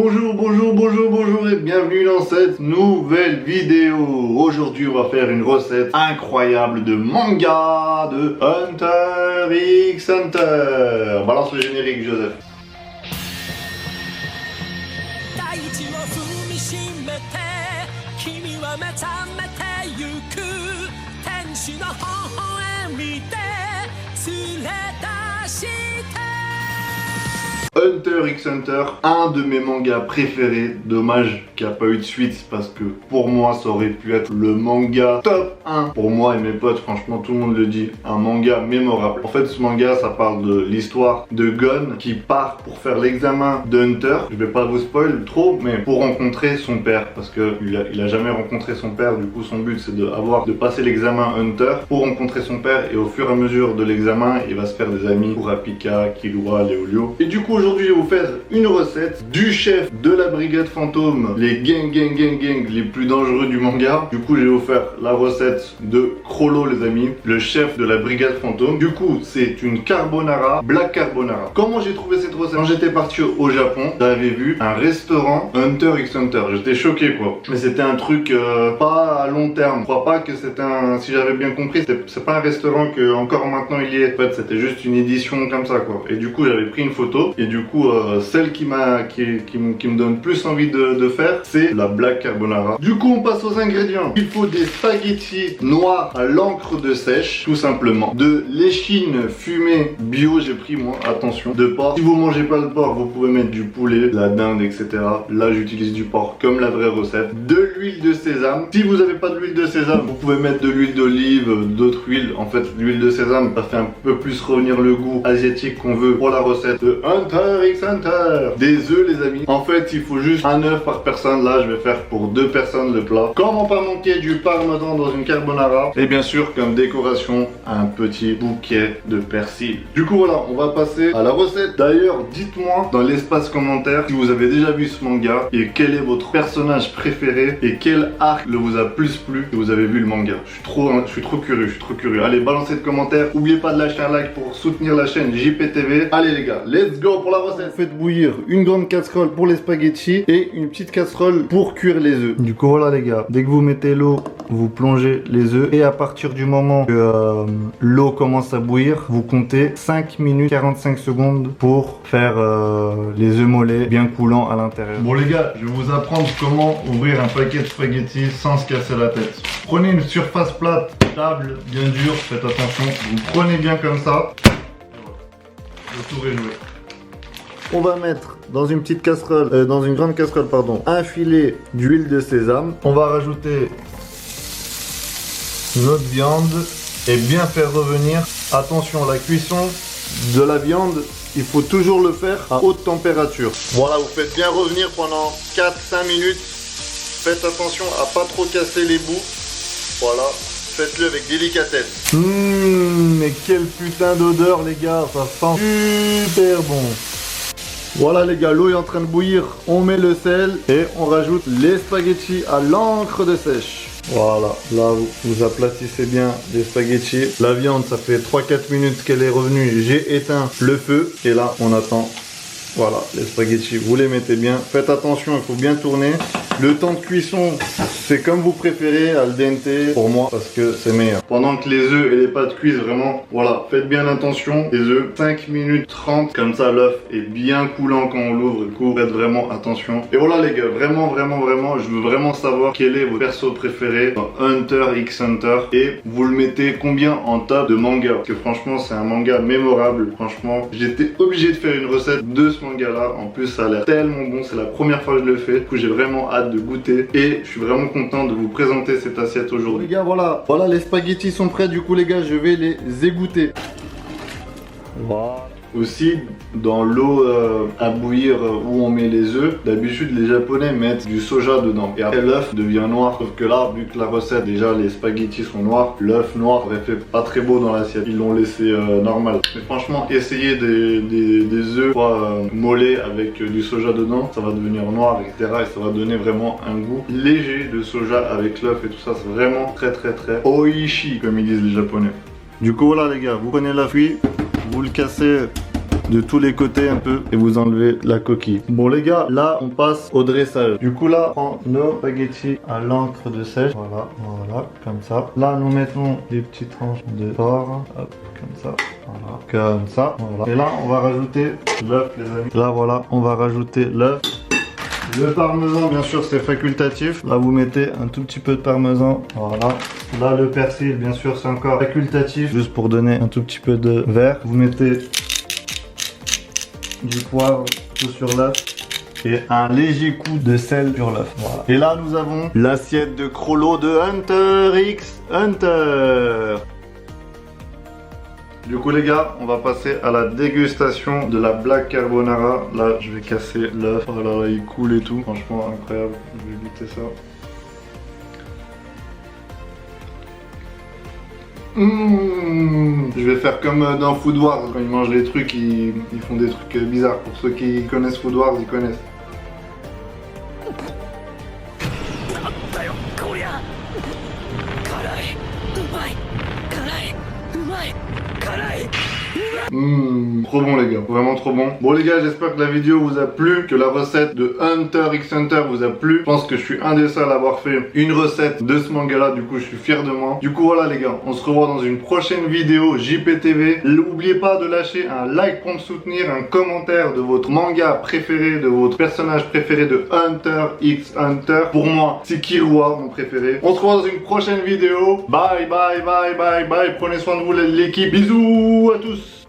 Bonjour et bienvenue dans cette nouvelle vidéo. Aujourd'hui on va faire une recette incroyable de manga de Hunter x Hunter. Balance le générique, Joseph. Hunter x Hunter, un de mes mangas préférés. Dommage qu'il n'y a pas eu de suite parce que pour moi ça aurait pu être le manga top 1. Pour moi et mes potes, franchement tout le monde le dit, un manga mémorable. En fait ce manga ça parle de l'histoire de Gon qui part pour faire l'examen de Hunter. Je vais pas vous spoil trop, mais pour rencontrer son père parce que il a jamais rencontré son père. Du coup son but c'est de passer l'examen Hunter pour rencontrer son père, et au fur et à mesure de l'examen il va se faire des amis, Kurapika, Killua, Léolio. Et du coup aujourd'hui je vais vous faire une recette du chef de la brigade fantôme, les gang les plus dangereux du manga. Du coup je vais vous faire la recette de Chrollo les amis, le chef de la brigade fantôme. Du coup c'est une carbonara, black carbonara. Comment j'ai trouvé cette recette? Quand j'étais parti au Japon, j'avais vu un restaurant Hunter x Hunter. J'étais choqué quoi. Mais c'était un truc pas à long terme. Je crois pas que c'était un... Si j'avais bien compris, c'est pas un restaurant que encore maintenant il y est. En fait c'était juste une édition comme ça quoi. Et du coup j'avais pris une photo. Et du coup celle qui me donne plus envie de faire, c'est la black carbonara. Du coup on passe aux ingrédients. Il faut des spaghettis noirs à l'encre de sèche, tout simplement. De l'échine fumée bio, j'ai pris moi, attention. De porc. Si vous mangez pas le porc, vous pouvez mettre du poulet, de la dinde, etc. Là j'utilise du porc comme la vraie recette. De l'huile de sésame. Si vous n'avez pas d'huile de sésame, vous pouvez mettre de l'huile d'olive, d'autres huiles. En fait l'huile de sésame, ça fait un peu plus revenir le goût asiatique qu'on veut pour la recette de Hunter x Hunter. Des œufs les amis. En fait il faut juste un œuf par personne. Là je vais faire pour 2 personnes le plat. Comment pas manquer du parmesan dans une carbonara. Et bien sûr comme décoration un petit bouquet de persil. Du coup voilà, on va passer à la recette. D'ailleurs dites-moi dans l'espace commentaire si vous avez déjà vu ce manga et quel est votre personnage préféré et quel arc vous a plus plu si vous avez vu le manga. Je suis trop curieux. Allez, balancez de commentaires. N'oubliez pas de lâcher un like pour soutenir la chaîne JPTV. Allez les gars, let's go pour la recette. Faites bouillir une grande casserole pour les spaghettis et une petite casserole pour cuire les œufs. Du coup voilà les gars, dès que vous mettez l'eau, vous plongez les œufs, et à partir du moment que l'eau commence à bouillir, vous comptez 5 minutes 45 secondes pour faire les œufs mollets bien coulants à l'intérieur. Bon les gars, je vais vous apprendre comment ouvrir un paquet de spaghettis sans se casser la tête. Prenez une surface plate, stable, bien dure, faites attention, vous prenez bien comme ça. Le tour est joué. On va mettre dans une petite casserole, dans une grande casserole pardon, un filet d'huile de sésame. On va rajouter notre viande et bien faire revenir. Attention, la cuisson de la viande, il faut toujours le faire à haute température. Voilà, vous faites bien revenir pendant 4-5 minutes. Faites attention à pas trop casser les bouts. Voilà, faites-le avec délicatesse. Mais quelle putain d'odeur les gars, ça sent super bon. Voilà les gars, l'eau est en train de bouillir. On met le sel et on rajoute les spaghettis à l'encre de sèche. Voilà, là vous aplatissez bien les spaghettis. La viande, ça fait 3-4 minutes qu'elle est revenue. J'ai éteint le feu et là on attend. Voilà, les spaghettis, vous les mettez bien. Faites attention, il faut bien tourner. Le temps de cuisson, c'est comme vous préférez, al dente pour moi, parce que c'est meilleur. Pendant que les œufs et les pâtes cuisent vraiment, voilà, faites bien attention. Les œufs, 5 minutes 30, comme ça l'œuf est bien coulant quand on l'ouvre. Du coup, faites vraiment attention. Et voilà les gars, vraiment, je veux vraiment savoir quel est votre perso préféré dans Hunter x Hunter. Et vous le mettez combien en top de manga? Parce que franchement, c'est un manga mémorable. Franchement, j'étais obligé de faire une recette de ce manga là. En plus, ça a l'air tellement bon. C'est la première fois que je le fais. Du coup, j'ai vraiment hâte de goûter et je suis vraiment content de vous présenter cette assiette aujourd'hui. Les gars, voilà les spaghettis sont prêts. Du coup les gars, je vais les égoutter. Voilà. Aussi dans l'eau à bouillir où on met les œufs, d'habitude les japonais mettent du soja dedans et après l'œuf devient noir, sauf que là vu que la recette déjà les spaghettis sont noirs, l'œuf noir aurait fait pas très beau dans l'assiette, ils l'ont laissé normal. Mais franchement essayez des œufs mollets avec du soja dedans, ça va devenir noir etc, et ça va donner vraiment un goût léger de soja avec l'œuf et tout ça. C'est vraiment très oishi comme ils disent les japonais. Du coup voilà les gars, vous prenez la fuite, vous le cassez de tous les côtés un peu et vous enlevez la coquille. Bon les gars, là on passe au dressage. Du coup là, on prend nos spaghettis à l'encre de sèche. Voilà, comme ça. Là nous mettons des petites tranches de porc. Hop, comme ça. Voilà, comme ça. Voilà. Et là on va rajouter l'œuf les amis. Là voilà, on va rajouter l'œuf. Le parmesan, bien sûr, c'est facultatif. Là, vous mettez un tout petit peu de parmesan. Voilà. Là, le persil, bien sûr, c'est encore facultatif. Juste pour donner un tout petit peu de vert. Vous mettez du poivre tout sur l'œuf. Et un léger coup de sel sur l'œuf. Voilà. Et là, nous avons l'assiette de Crollo de Hunter x Hunter. Du coup les gars, on va passer à la dégustation de la Black Carbonara. Là, je vais casser l'œuf. Oh là là, il coule et tout. Franchement, incroyable. Je vais goûter ça. Je vais faire comme dans Food Wars. Quand ils mangent les trucs, ils font des trucs bizarres. Pour ceux qui connaissent Food Wars, ils connaissent. Trop bon les gars, vraiment trop bon. Bon les gars, j'espère que la vidéo vous a plu, que la recette de Hunter x Hunter vous a plu. Je pense que je suis un des seuls à avoir fait une recette de ce manga là, du coup je suis fier de moi. Du coup voilà les gars, on se revoit dans une prochaine vidéo JPTV. N'oubliez pas de lâcher un like pour me soutenir, un commentaire de votre manga préféré, de votre personnage préféré de Hunter x Hunter. Pour moi, c'est Killua mon préféré. On se revoit dans une prochaine vidéo. Bye bye bye bye bye. Prenez soin de vous l'équipe. Bisous à tous.